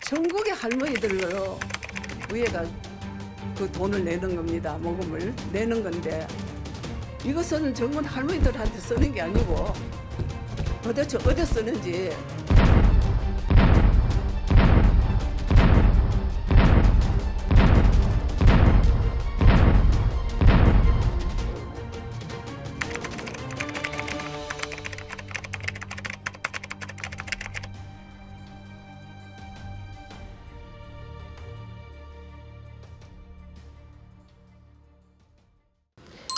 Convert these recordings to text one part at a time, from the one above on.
전국의 할머니들로 위에가 그 돈을 내는 겁니다. 모금을 내는 건데 이것은 전국 할머니들한테 쓰는 게 아니고 도대체 어디 쓰는지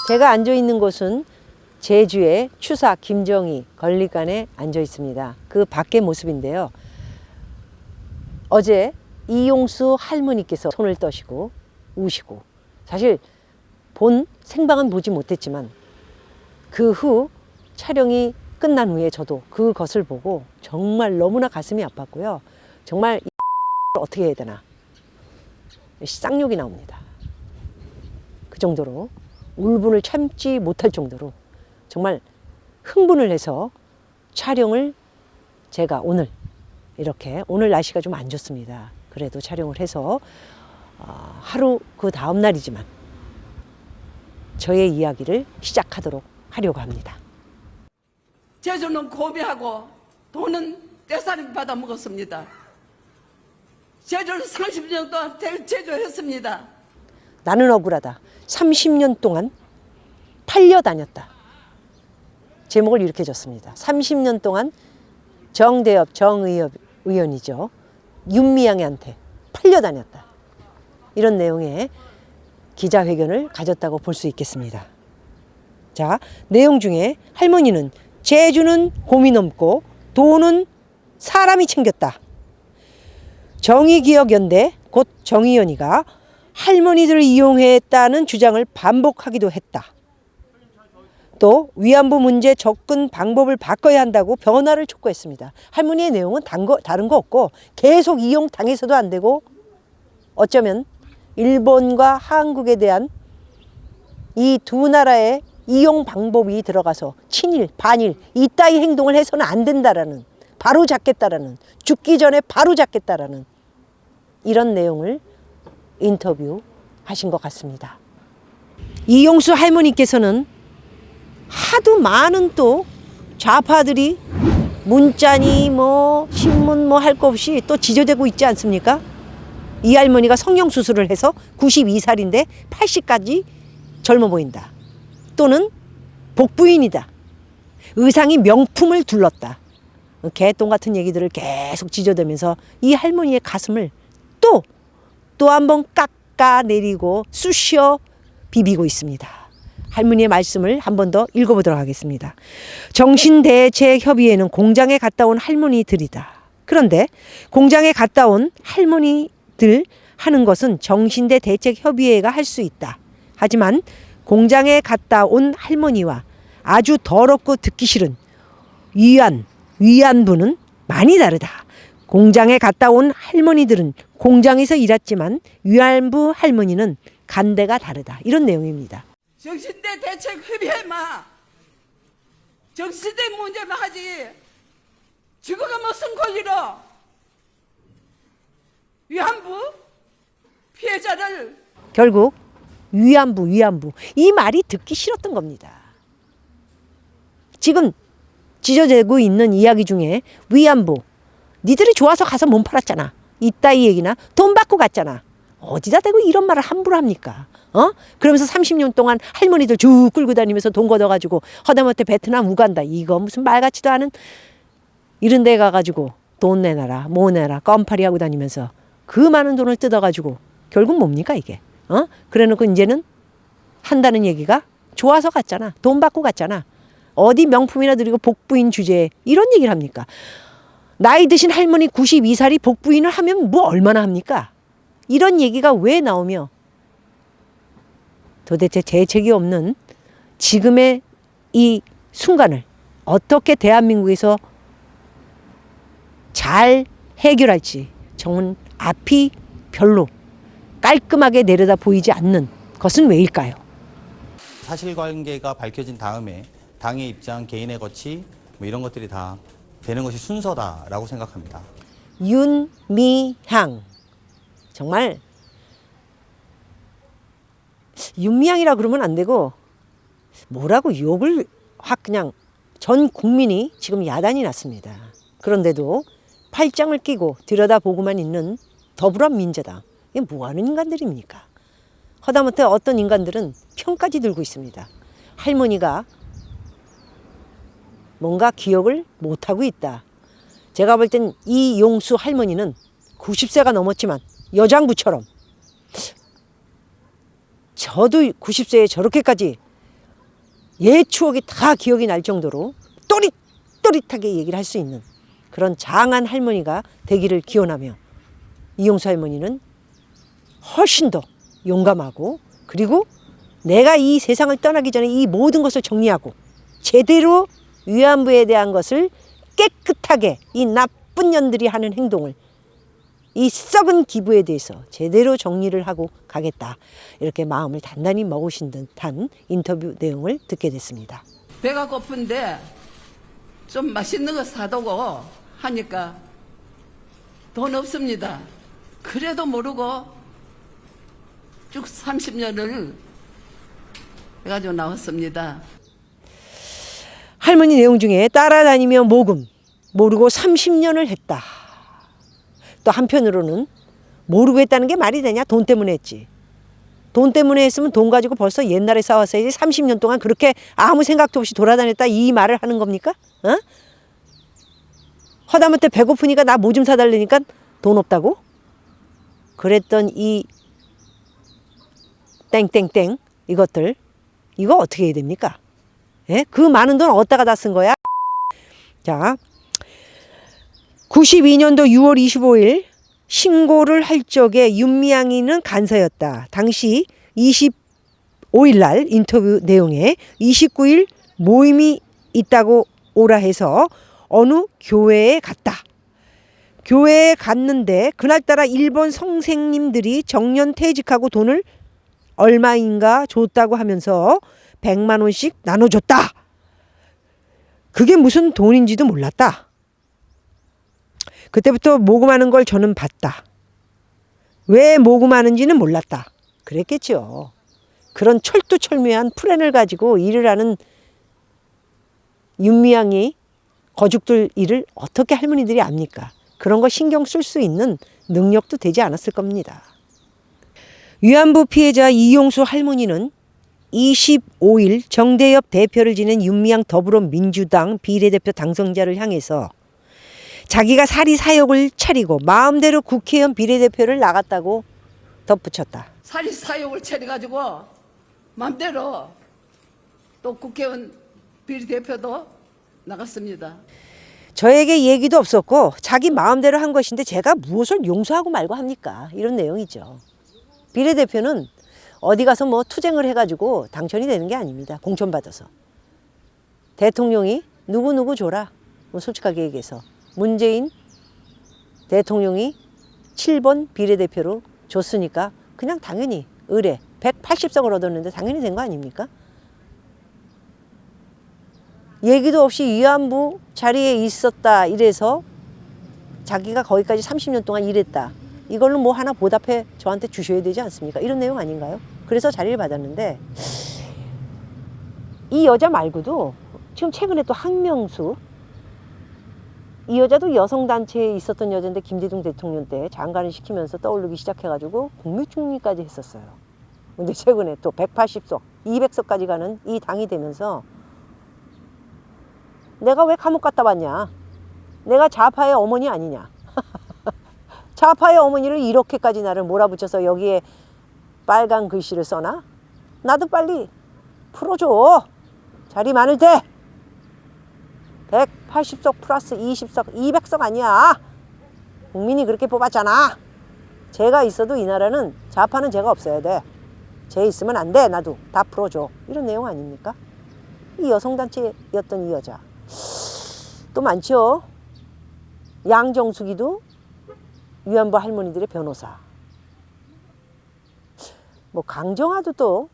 제가 앉아 있는 곳은 제주의 추사 김정희 건립관에 앉아 있습니다. 그 밖의 모습인데요. 어제 이용수 할머니께서 손을 떠시고 우시고, 사실 본 생방은 보지 못했지만 그 후 촬영이 끝난 후에 저도 그것을 보고 정말 너무나 가슴이 아팠고요. 정말 어떻게 해야 되나 쌍욕이 나옵니다. 그 정도로 울분을 참지 못할 정도로 정말 흥분을 해서 촬영을 제가 오늘 이렇게, 오늘 날씨가 좀 안 좋습니다. 그래도 촬영을 해서 하루 그 다음 날이지만 저의 이야기를 시작하도록 하려고 합니다. 제주는 고비하고 돈은 떼살이 받아 먹었습니다. 제주는 30년 동안 제주했습니다. 나는 억울하다. 30년 동안 팔려다녔다. 제목을 이렇게 줬습니다. 30년 동안 정대협, 정의협 의원이죠. 윤미향한테 팔려다녔다. 이런 내용의 기자회견을 가졌다고 볼 수 있겠습니다. 자, 내용 중에 할머니는 제주는 곰이 넘고 돈은 사람이 챙겼다. 정의기억연대 곧 정의연이가 할머니들을 이용했다는 주장을 반복하기도 했다. 또 위안부 문제 접근 방법을 바꿔야 한다고 변화를 촉구했습니다. 할머니의 내용은 다른 거 없고 계속 이용당해서도 안 되고 어쩌면 일본과 한국에 대한 이 두 나라의 이용 방법이 들어가서 친일, 반일 이따위 행동을 해서는 안 된다라는, 바로 잡겠다라는, 죽기 전에 바로 잡겠다라는 이런 내용을 인터뷰 하신 것 같습니다. 이용수 할머니께서는 하도 많은 또 좌파들이 문자니 뭐 신문 뭐 할 거 없이 또 지저대고 있지 않습니까? 이 할머니가 성형수술을 해서 92살인데 80까지 젊어 보인다. 또는 복부인이다. 의상이 명품을 둘렀다. 개똥 같은 얘기들을 계속 지저대면서 이 할머니의 가슴을 또 한 번 깎아내리고 쑤셔 비비고 있습니다. 할머니의 말씀을 한 번 더 읽어보도록 하겠습니다. 정신대책협의회는 공장에 갔다 온 할머니들이다. 그런데 공장에 갔다 온 할머니들 하는 것은 정신대책협의회가 할 수 있다. 하지만 공장에 갔다 온 할머니와 아주 더럽고 듣기 싫은 위안부는 많이 다르다. 공장에 갔다 온 할머니들은 공장에서 일했지만 위안부 할머니는 간대가 다르다. 이런 내용입니다. 정신대 대책 협의회만 정신대 문제만 하지 죽어가 무슨 권리로 위안부 피해자를 결국 위안부 이 말이 듣기 싫었던 겁니다. 지금 지저대고 있는 이야기 중에 위안부 니들이 좋아서 가서 몸 팔았잖아. 이따위 얘기나 돈 받고 갔잖아. 어디다 대고 이런 말을 함부로 합니까? 그러면서 30년 동안 할머니들 쭉 끌고 다니면서 돈 걷어가지고 허다못해 베트남, 우간다 이거 무슨 말 같지도 않은 이런 데 가가지고 돈 내놔라 뭐 내라 껌파리 하고 다니면서 그 많은 돈을 뜯어가지고 결국 뭡니까 이게? 그래놓고 이제는 한다는 얘기가 좋아서 갔잖아. 돈 받고 갔잖아. 어디 명품이나 드리고 복부인 주제에 이런 얘기를 합니까? 나이 드신 할머니 92살이 복부인을 하면 뭐 얼마나 합니까? 이런 얘기가 왜 나오며 도대체 대책이 없는 지금의 이 순간을 어떻게 대한민국에서 잘 해결할지 정말 앞이 별로 깔끔하게 내려다 보이지 않는 것은 왜일까요? 사실관계가 밝혀진 다음에 당의 입장, 개인의 거치 뭐 이런 것들이 다 되는 것이 순서다라고 생각합니다. 윤미향. 정말 윤미향이라 그러면 안 되고 뭐라고 욕을 확 그냥 전 국민이 지금 야단이 났습니다. 그런데도 팔짱을 끼고 들여다보고만 있는 더불어민주당. 이게 뭐하는 인간들입니까? 하다못해 어떤 인간들은 편까지 들고 있습니다. 할머니가 뭔가 기억을 못하고 있다. 제가 볼 땐 이용수 할머니는 90세가 넘었지만 여장부처럼, 저도 90세에 저렇게까지 옛 추억이 다 기억이 날 정도로 또릿또릿하게 얘기를 할 수 있는 그런 장한 할머니가 되기를 기원하며, 이용수 할머니는 훨씬 더 용감하고, 그리고 내가 이 세상을 떠나기 전에 이 모든 것을 정리하고 제대로 위안부에 대한 것을 깨끗하게, 이 나쁜 년들이 하는 행동을, 이 썩은 기부에 대해서 제대로 정리를 하고 가겠다, 이렇게 마음을 단단히 먹으신 듯한 인터뷰 내용을 듣게 됐습니다. 배가 고픈데 좀 맛있는 거 사두고 하니까 돈 없습니다. 그래도 모르고 쭉 30년을 해가지고 나왔습니다. 할머니 내용 중에 따라다니며 모르고 30년을 했다. 또 한편으로는 모르고 했다는 게 말이 되냐? 돈 때문에 했지. 돈 때문에 했으면 돈 가지고 벌써 옛날에 싸웠어야지 30년 동안 그렇게 아무 생각도 없이 돌아다녔다, 이 말을 하는 겁니까? 어? 허다못해 배고프니까 나 뭐 좀 사달라니까 돈 없다고? 그랬던 이 땡땡땡 이것들, 이거 어떻게 해야 됩니까? 예? 그 많은 돈 어디다가 다 쓴 거야? 자, 92년도 6월 25일 신고를 할 적에 윤미향이는 간사였다. 당시 25일 날 인터뷰 내용에 29일 모임이 있다고 오라 해서 어느 교회에 갔다. 교회에 갔는데 그날따라 일본 선생님들이 정년 퇴직하고 돈을 얼마인가 줬다고 하면서 100만 원씩 나눠줬다. 그게 무슨 돈인지도 몰랐다. 그때부터 모금하는 걸 저는 봤다. 왜 모금하는지는 몰랐다. 그랬겠죠. 그런 철두철미한 플랜을 가지고 일을 하는 윤미향이 거죽들 일을 어떻게 할머니들이 압니까? 그런 거 신경 쓸 수 있는 능력도 되지 않았을 겁니다. 위안부 피해자 이용수 할머니는 25일 정대협 대표를 지낸 윤미향 더불어민주당 비례대표 당선자를 향해서 자기가 사리 사욕을 차리고 마음대로 국회의원 비례대표를 나갔다고 덧붙였다. 사리 사욕을 차려가지고 마음대로 또 국회의원 비례대표도 나갔습니다. 저에게 얘기도 없었고 자기 마음대로 한 것인데 제가 무엇을 용서하고 말고 합니까? 이런 내용이죠. 비례대표는 어디 가서 뭐 투쟁을 해가지고 당선이 되는 게 아닙니다. 공천받아서. 대통령이 누구 줘라. 뭐 솔직하게 얘기해서. 문재인 대통령이 7번 비례대표로 줬으니까 그냥 당연히 의뢰 180석을 얻었는데 당연히 된 거 아닙니까? 얘기도 없이 위안부 자리에 있었다 이래서 자기가 거기까지 30년 동안 일했다. 이걸로 뭐 하나 보답해 저한테 주셔야 되지 않습니까? 이런 내용 아닌가요? 그래서 자리를 받았는데 이 여자 말고도 지금 최근에 또 항명수, 이 여자도 여성단체에 있었던 여자인데 김대중 대통령 때 장관을 시키면서 떠오르기 시작해가지고 국무총리까지 했었어요. 근데 최근에 또 180석, 200석까지 가는 이 당이 되면서 내가 왜 감옥 갔다 왔냐? 내가 좌파의 어머니 아니냐? 좌파의 어머니를 이렇게까지 나를 몰아붙여서 여기에 빨간 글씨를 써놔? 나도 빨리 풀어줘. 자리 많을 때 180석 플러스 20석, 200석 아니야. 국민이 그렇게 뽑았잖아. 제가 있어도 이 나라는 좌파는 제가 없어야 돼. 쟤 있으면 안 돼. 나도 다 풀어줘. 이런 내용 아닙니까? 이 여성단체였던 이 여자. 또 많죠. 양정숙이도 위안부 할머니들의 변호사. 뭐 강정화도 또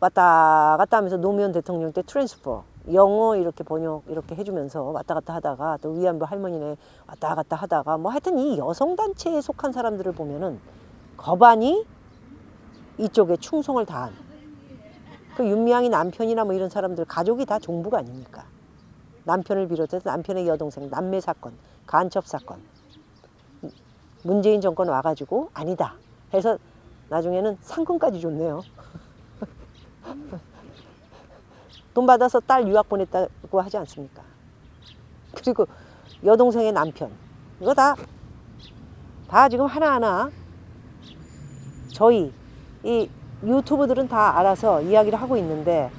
왔다 갔다 하면서 노무현 대통령 때 트랜스퍼 영어 이렇게 번역 이렇게 해주면서 왔다 갔다 하다가 또 위안부 할머니네 왔다 갔다 하다가 뭐 하여튼 이 여성단체에 속한 사람들을 보면은 거반이 이쪽에 충성을 다한 그 윤미향이 남편이나 뭐 이런 사람들 가족이 다 종부가 아닙니까? 남편을 비롯해서 남편의 여동생 남매 사건, 간첩 사건 문재인 정권 와가지고 아니다 해서 나중에는 상금까지 줬네요. 돈 받아서 딸 유학 보냈다고 하지 않습니까? 그리고 여동생의 남편 이거 다 지금 하나하나 저희 이 유튜브들은 다 알아서 이야기를 하고 있는데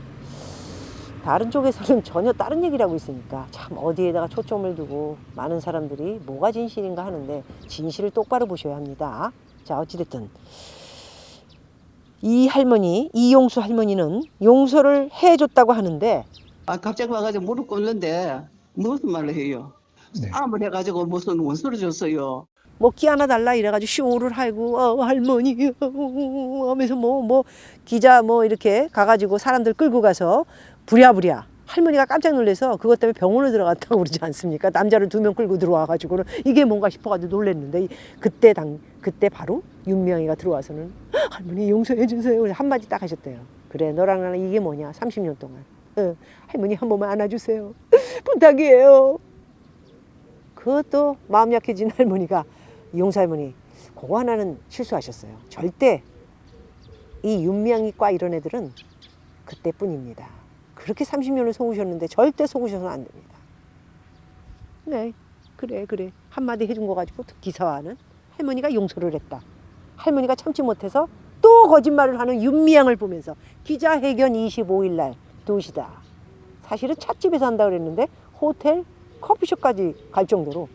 다른 쪽에서는 전혀 다른 얘기를 하고 있으니까 참 어디에다가 초점을 두고 많은 사람들이 뭐가 진실인가 하는데 진실을 똑바로 보셔야 합니다. 자, 어찌됐든 이 할머니, 이용수 할머니는 용서를 해줬다고 하는데 갑자기 와가지고 무릎 꿇는데 무슨 말을 해요? 네. 암을 해가지고 무슨 원수를 줬어요. 뭐 끼 하나 달라 이래가지고 쇼를 하고 할머니 하면서 뭐 기자 뭐 이렇게 가가지고 사람들 끌고 가서 부랴부랴 할머니가 깜짝 놀라서 그것 때문에 병원에 들어갔다고 그러지 않습니까? 남자를 2명 끌고 들어와가지고는 이게 뭔가 싶어가지고 놀랐는데 그때 바로 윤미향이가 들어와서는 할머니 용서해 주세요 한마디 딱 하셨대요. 그래 너랑 나랑 이게 뭐냐 30년 동안 할머니 한 번만 안아주세요 부탁이에요. 그것도 마음 약해진 할머니가 이용수 할머니 그거 하나는 실수하셨어요. 절대 이 윤미향이과 이런 애들은 그때뿐입니다. 그렇게 30년을 속으셨는데 절대 속으셔서는 안 됩니다. 네, 그래 한마디 해준 거 가지고 기사화는 할머니가 용서를 했다. 할머니가 참지 못해서 또 거짓말을 하는 윤미향을 보면서 기자회견 25일 날 2시다. 사실은 찻집에서 한다 그랬는데 호텔 커피숍까지 갈 정도로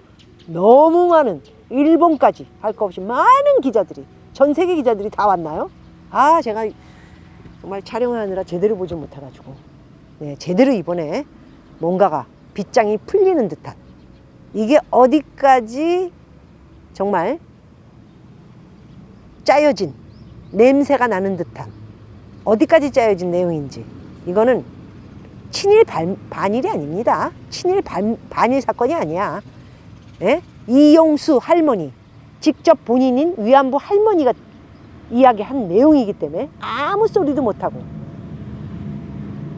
너무 많은 일본까지 할 거 없이 많은 기자들이 전 세계 기자들이 다 왔나요? 제가 정말 촬영을 하느라 제대로 보지 못해가지고 네, 제대로 이번에 뭔가가 빗장이 풀리는 듯한 이게 어디까지 정말 짜여진 냄새가 나는 듯한 어디까지 짜여진 내용인지 이거는 친일 반일이 아닙니다. 친일 반일 사건이 아니야. 예? 이용수 할머니 직접 본인인 위안부 할머니가 이야기한 내용이기 때문에 아무 소리도 못하고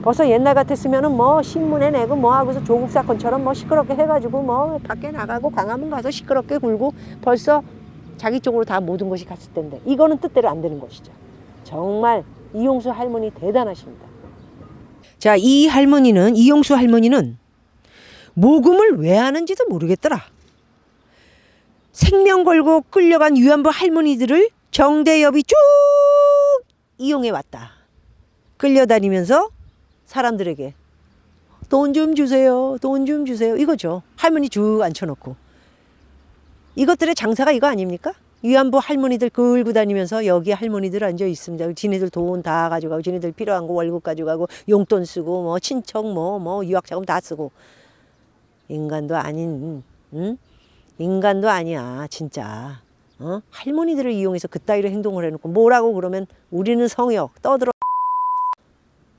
벌써 옛날 같았으면은 뭐 신문에 내고 뭐 하고서 조국 사건처럼 뭐 시끄럽게 해가지고 뭐 밖에 나가고 광화문 가서 시끄럽게 굴고 벌써 자기 쪽으로 다 모든 것이 갔을 텐데 이거는 뜻대로 안 되는 것이죠. 정말 이용수 할머니 대단하십니다. 자, 이용수 할머니는 모금을 왜 하는지도 모르겠더라. 생명 걸고 끌려간 위안부 할머니들을 정대협이 쭉 이용해 왔다. 끌려다니면서 사람들에게 돈 좀 주세요. 돈 좀 주세요. 이거죠. 할머니 쭉 앉혀놓고. 이것들의 장사가 이거 아닙니까? 위안부 할머니들 끌고 다니면서 여기 할머니들 앉아 있습니다. 지네들 돈 다 가져가고 지네들 필요한 거 월급 가져가고 용돈 쓰고 뭐 친척 뭐 유학자금 다 쓰고 인간도 아닌 인간도 아니야 진짜. 할머니들을 이용해서 그따위로 행동을 해놓고 뭐라고 그러면 우리는 성역 떠들어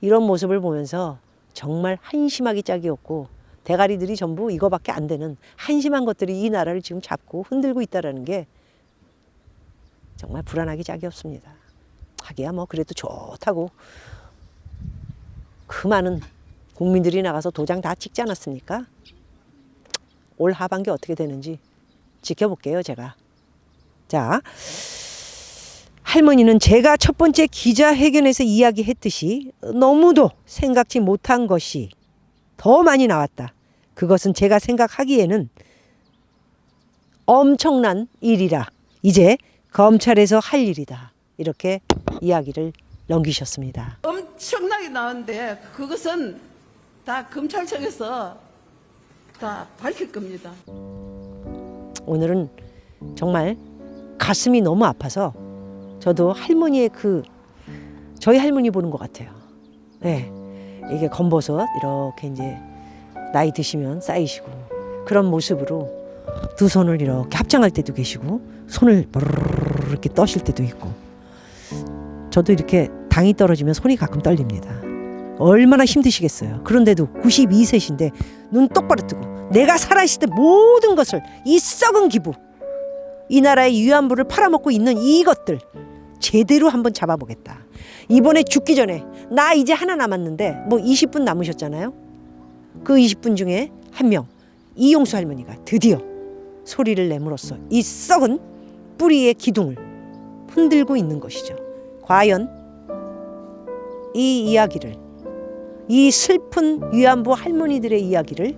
이런 모습을 보면서 정말 한심하기 짝이 없고 대가리들이 전부 이거밖에 안 되는 한심한 것들이 이 나라를 지금 잡고 흔들고 있다는 게 정말 불안하기 짝이 없습니다. 하기야 뭐 그래도 좋다고 그 많은 국민들이 나가서 도장 다 찍지 않았습니까? 올 하반기 어떻게 되는지 지켜볼게요 제가. 자, 할머니는 제가 첫 번째 기자회견에서 이야기했듯이 너무도 생각지 못한 것이 더 많이 나왔다. 그것은 제가 생각하기에는 엄청난 일이라 이제 검찰에서 할 일이다. 이렇게 이야기를 넘기셨습니다. 엄청나게 나왔는데 그것은 다 검찰청에서 다 밝힐 겁니다. 오늘은 정말 가슴이 너무 아파서 저도 할머니의 저희 할머니 보는 것 같아요. 네, 이게 검버섯 이렇게 이제 나이 드시면 쌓이시고 그런 모습으로 두 손을 이렇게 합장할 때도 계시고 손을 이렇게 떠실 때도 있고 저도 이렇게 당이 떨어지면 손이 가끔 떨립니다. 얼마나 힘드시겠어요. 그런데도 92세신데 눈 똑바로 뜨고 내가 살아있을 때 모든 것을, 이 썩은 기부, 이 나라의 위안부를 팔아먹고 있는 이것들 제대로 한번 잡아보겠다. 이번에 죽기 전에 나 이제 하나 남았는데 뭐 20분 남으셨잖아요. 그 20분 중에 한 명, 이용수 할머니가 드디어 소리를 내므로써 이 썩은 뿌리의 기둥을 흔들고 있는 것이죠. 과연 이 이야기를, 이 슬픈 위안부 할머니들의 이야기를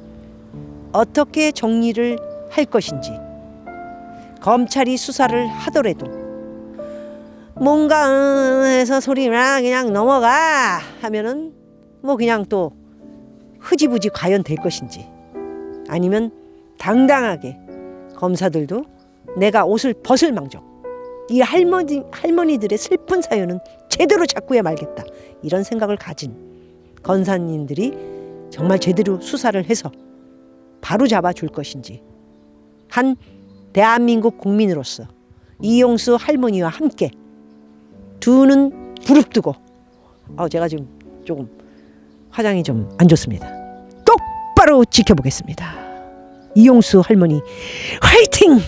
어떻게 정리를 할 것인지, 검찰이 수사를 하더라도 뭔가 해서 소리나 그냥 넘어가 하면은 뭐 그냥 또 흐지부지 과연 될 것인지, 아니면 당당하게 검사들도 내가 옷을 벗을 망정 이 할머니들의 슬픈 사연은 제대로 잡고야 말겠다, 이런 생각을 가진 검사님들이 정말 제대로 수사를 해서 바로 잡아줄 것인지, 한 대한민국 국민으로서 이용수 할머니와 함께 두 눈 부릅뜨고, 제가 지금 조금 화장이 좀 안 좋습니다. 똑바로 지켜보겠습니다. 이용수 할머니 화이팅!